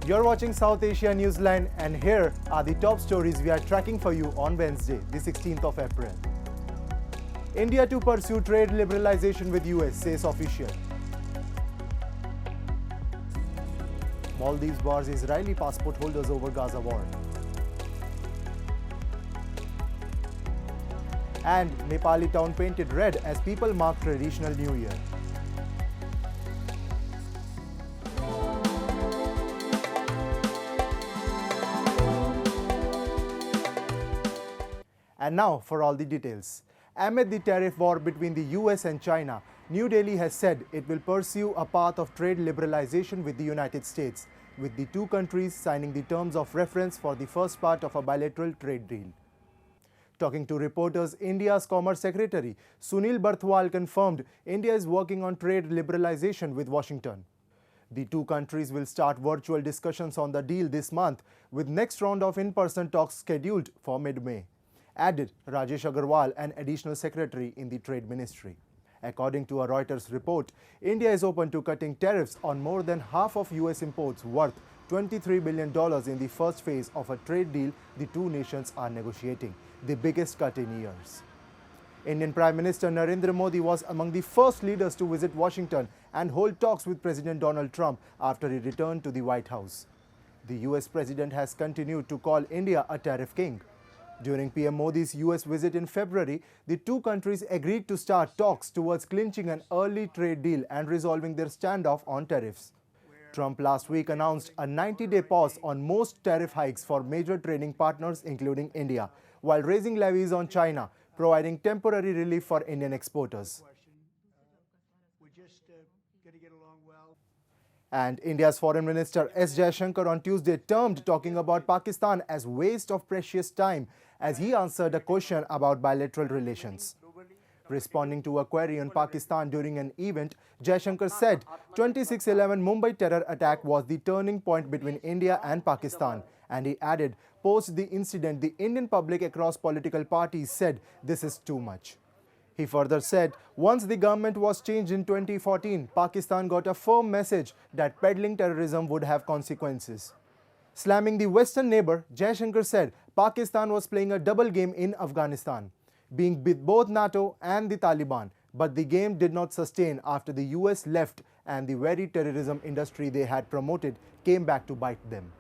You're watching South Asia Newsline, and here are the top stories we are tracking for you on Wednesday, the 16th of April. India to pursue trade liberalization with US, says official. Maldives bars Israeli passport holders over Gaza war. And Nepali town painted red as people mark traditional New Year. And now for all the details. Amid the tariff war between the US and China, New Delhi has said it will pursue a path of trade liberalization with the United States, with the two countries signing the terms of reference for the first part of a bilateral trade deal. Talking to reporters, India's Commerce Secretary Sunil Barthwal confirmed India is working on trade liberalization with Washington. The two countries will start virtual discussions on the deal this month, with next round of in-person talks scheduled for mid-May, added Rajesh Agarwal, an additional secretary in the Trade Ministry. According to a Reuters report, India is open to cutting tariffs on more than half of US imports worth $23 billion in the first phase of a trade deal the two nations are negotiating, the biggest cut in years. Indian Prime Minister Narendra Modi was among the first leaders to visit Washington and hold talks with President Donald Trump after he returned to the White House. The US President has continued to call India a tariff king. During PM Modi's US visit in February, the two countries agreed to start talks towards clinching an early trade deal and resolving their standoff on tariffs. Trump last week announced a 90-day pause on most tariff hikes for major trading partners, including India, while raising levies on China, providing temporary relief for Indian exporters. And India's Foreign Minister S. Jaishankar on Tuesday termed talking about Pakistan as waste of precious time as he answered a question about bilateral relations. Responding to a query on Pakistan during an event, Jaishankar said 26/11 Mumbai terror attack was the turning point between India and Pakistan, and he added, post the incident, the Indian public across political parties said this is too much. He further said, once the government was changed in 2014, Pakistan got a firm message that peddling terrorism would have consequences. Slamming the Western neighbor, Jaishankar said Pakistan was playing a double game in Afghanistan, being with both NATO and the Taliban, but the game did not sustain after the US left and the very terrorism industry they had promoted came back to bite them.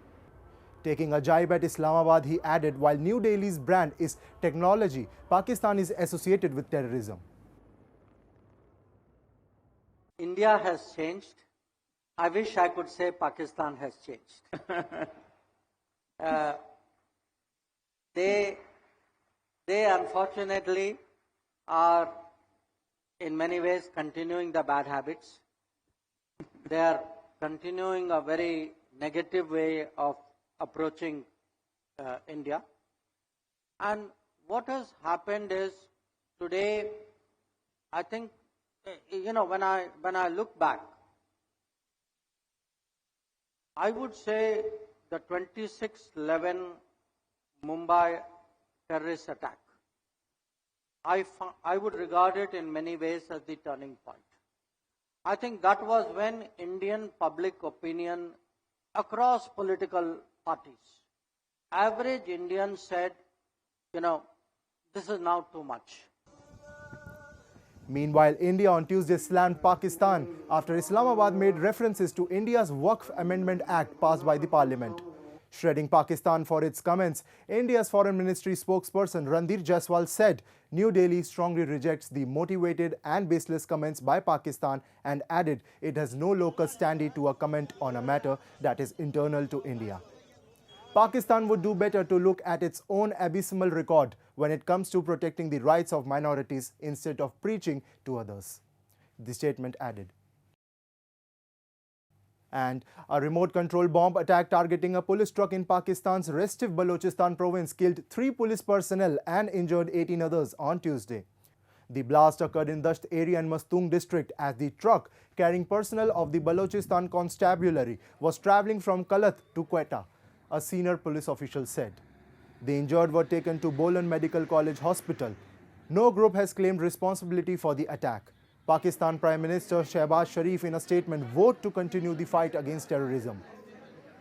Taking a jibe at Islamabad, he added, while New Delhi's brand is technology, Pakistan is associated with terrorism. India has changed. I wish I could say Pakistan has changed. They unfortunately are in many ways continuing the bad habits. They are continuing a very negative way of approaching India. And what has happened is today, I think, when I look back, I would say the 26/11 Mumbai terrorist attack, I would regard it in many ways as the turning point. I think that was when Indian public opinion across political parties, average Indians said, this is now too much. Meanwhile, India on Tuesday slammed Pakistan after Islamabad made references to India's Waqf Amendment Act passed by the parliament. Shredding Pakistan for its comments, India's Foreign Ministry spokesperson Randir Jaiswal said New Delhi strongly rejects the motivated and baseless comments by Pakistan and added it has no locus standi to a comment on a matter that is internal to India. Pakistan would do better to look at its own abysmal record when it comes to protecting the rights of minorities instead of preaching to others, the statement added. And a remote control bomb attack targeting a police truck in Pakistan's restive Balochistan province killed 3 police personnel and injured 18 others on Tuesday. The blast occurred in Dasht area in Mastung district as the truck carrying personnel of the Balochistan Constabulary was travelling from Kalath to Quetta, a senior police official said. The injured were taken to Bolan Medical College Hospital. No group has claimed responsibility for the attack. Pakistan Prime Minister Shehbaz Sharif in a statement vowed to continue the fight against terrorism.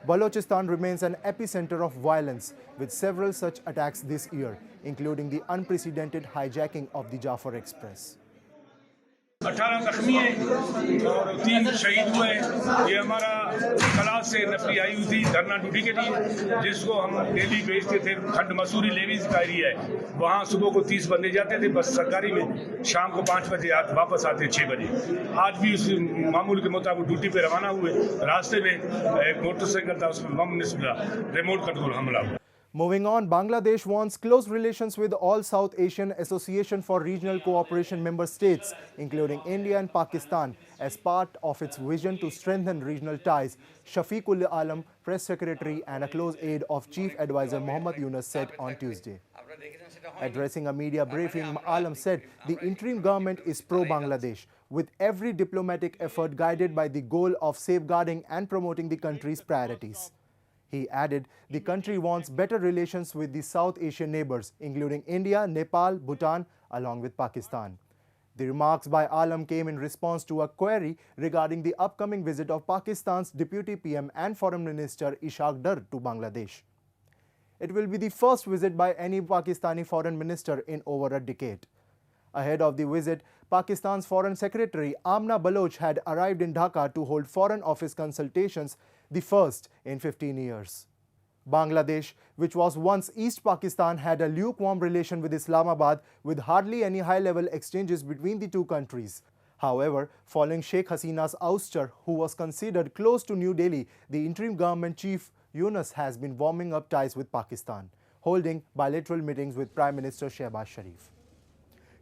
Balochistan remains an epicenter of violence, with several such attacks this year, including the unprecedented hijacking of the Jafar Express. 18 जख्मी हैं और 3 शहीद हुए। ये हमारा class से नफरी आई हुई थी धरना ड्यूटी के लिए, जिसको हम डेली भेजते थे। खंड मसूरी लेवीज का एरिया है, वहाँ सुबह को 30 बंदे जाते थे बस सरकारी में, शाम को 5 बजे वापस आते 6 बजे। आज भी उस मामूल के मुताबिक ड्यूटी पे रवाना हुए, रास्ते में एक मोटरसाइकिल था, उसमें बम निकला, रिमोट कंट्रोल हमला हुआ। Moving on, Bangladesh wants close relations with all South Asian Association for Regional Cooperation member states, including India and Pakistan, as part of its vision to strengthen regional ties, Shafiqul Alam, press secretary and a close aide of Chief Advisor Mohammad Yunus, said on Tuesday. Addressing a media briefing, Alam said the interim government is pro-Bangladesh, with every diplomatic effort guided by the goal of safeguarding and promoting the country's priorities. He added the country wants better relations with the South Asian neighbors, including India, Nepal, Bhutan, along with Pakistan. The remarks by Alam came in response to a query regarding the upcoming visit of Pakistan's Deputy PM and Foreign Minister Ishaq Dar to Bangladesh. It will be the first visit by any Pakistani foreign minister in over a decade. Ahead of the visit, Pakistan's Foreign Secretary Amna Baloch had arrived in Dhaka to hold Foreign Office consultations, the first in 15 years. Bangladesh, which was once East Pakistan, had a lukewarm relation with Islamabad, with hardly any high-level exchanges between the two countries. However, following Sheikh Hasina's ouster, who was considered close to New Delhi, the interim government chief Yunus has been warming up ties with Pakistan, holding bilateral meetings with Prime Minister Shehbaz Sharif.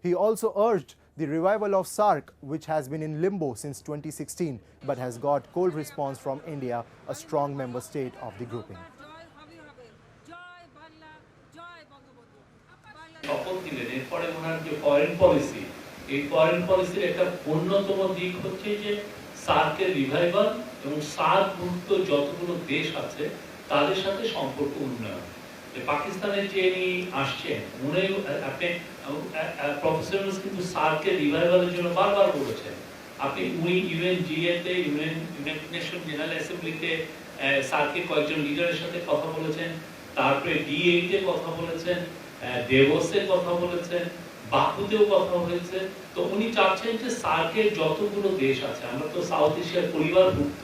He also urged the revival of SAARC, which has been in limbo since 2016 but has got cold response from India, a strong member state of the grouping. সার্কের revival এবং SAARC মুক্ত যতগুলো দেশ আছে তাদের সাথে সম্পর্ক উন্নয়ন। পাকিস্তানের যে আসছেন উনি আপনি প্রফেসর কিন্তু সার্কের রিভাইভালের জন্য বারবার বলেছেন। আপনি উনি ইউএনজিএ তে ইউনাইটেড নেশন জেনারেল অ্যাসেম্বলিতে সার্কের কয়েকজন লিডারের সাথে কথা বলেছেন, তারপরে ডি8 এ কথা বলেছেন, দেভোসে কথা বলেছেন, বাকুতেও কথা হয়েছে। তো উনি চাচ্ছেন যে সার্কের যতগুলো দেশ আছে, আমরা তো সাউথ এশিয়ার পরিবারভুক্ত,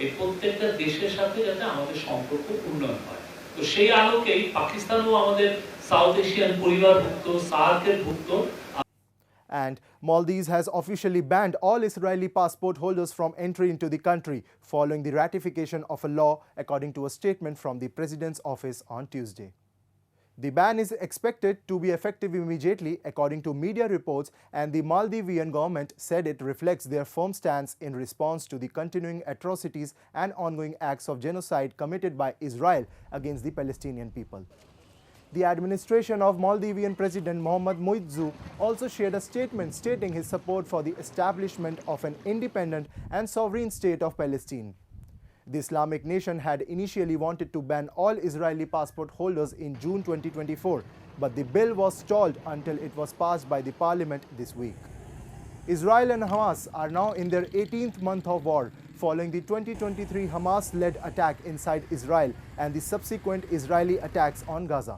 এই প্রত্যেকটা দেশের সাথে যাতে আমাদের সম্পর্ক উন্নয়ন হয়। তো সেই আলোকেই পাকিস্তানও আমাদের সাউথ এশিয়ান পরিবারভুক্ত, সার্কের ভুক্ত। And Maldives has officially banned all Israeli passport holders from entry into the country following the ratification of a law, according to a statement from the President's office on Tuesday. The ban is expected to be effective immediately, according to media reports, and the Maldivian government said it reflects their firm stance in response to the continuing atrocities and ongoing acts of genocide committed by Israel against the Palestinian people. The administration of Maldivian President Mohamed Muizzu also shared a statement stating his support for the establishment of an independent and sovereign state of Palestine. The Islamic nation had initially wanted to ban all Israeli passport holders in June 2024, but the bill was stalled until it was passed by the parliament this week. Israel and Hamas are now in their 18th month of war, following the 2023 Hamas-led attack inside Israel and the subsequent Israeli attacks on Gaza.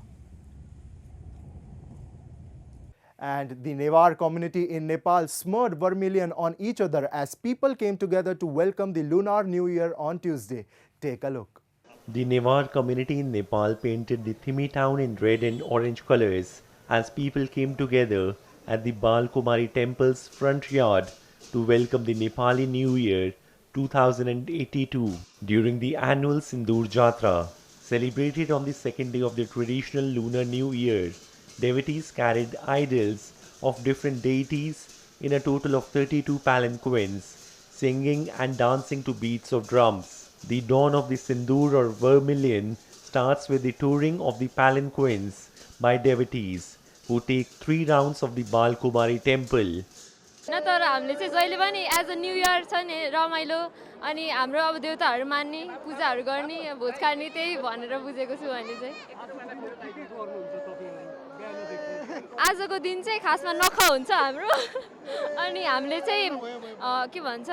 And the Newar community in Nepal smeared vermilion on each other as people came together to welcome the Lunar New Year on Tuesday. Take a look. The Newar community in Nepal painted the Thimi town in red and orange colors as people came together at the Bal Kumari temple's front yard to welcome the Nepali New Year 2082 during the annual Sindoor Jatra, celebrated on the second day of the traditional Lunar New Year. Devotees carried idols of different deities in a total of 32 palanquins, singing and dancing to beats of drums. The dawn of the Sindoor or vermilion starts with the touring of the palanquins by devotees who take 3 rounds of the Bal Kumari temple. तर हामीले चाहिँ जहिले पनि as a new year छ नि रमाइलो अनि हाम्रो अब देवताहरू मान्ने पूजाहरू गर्ने भोज खाने त्यही भनेर बुझेको छु मैले चाहिँ आजको दिन चाहिँ खासमा नखा हुन्छ हाम्रो अनि हामीले चाहिँ के भन्छ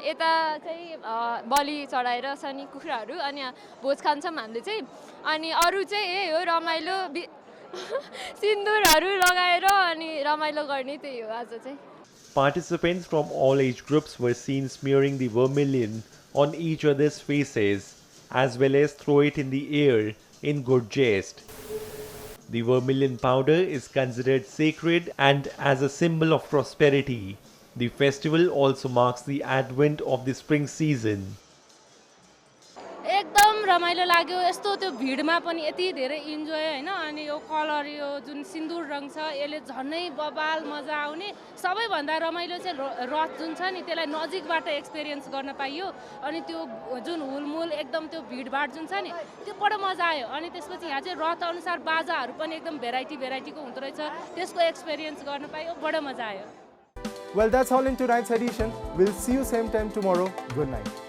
यता चाहिँ बलि चढाएर शनि कुखुराहरू अनि भोज खान्छौँ हामीले चाहिँ अनि अरू चाहिँ यही हो रमाइलो सिन्दुरहरू लगाएर अनि रमाइलो गर्ने त्यही हो आज चाहिँ Participants from all age groups were seen smearing the vermilion on each other's faces as well as throw it in the air in good jest. The vermilion powder is considered sacred and as a symbol of prosperity. The festival also marks the advent of the spring season. एकदम रमाइलो लाग्यो यस्तो त्यो भिडमा पनि यति धेरै enjoy हैन अनि यो colour यो जुन सिन्दुर रङ छ यसले झनै बबाल मजा आउने सबैभन्दा रमाइलो चाहिँ रथ जुन छ नि त्यसलाई नजिकबाट एक्सपिरियन्स गर्न पाइयो अनि त्यो जुन हुलमुल एकदम त्यो भिडभाड जुन छ नि त्यो बडो मजा आयो अनि त्यसपछि यहाँ चाहिँ रथ अनुसार बाजाहरू पनि एकदम भेराइटीको हुँदो रहेछ त्यसको एक्सपिरियन्स गर्न पाइयो बडो मजा आयो Well, that's all in tonight's edition. We'll see you same time tomorrow. Good night.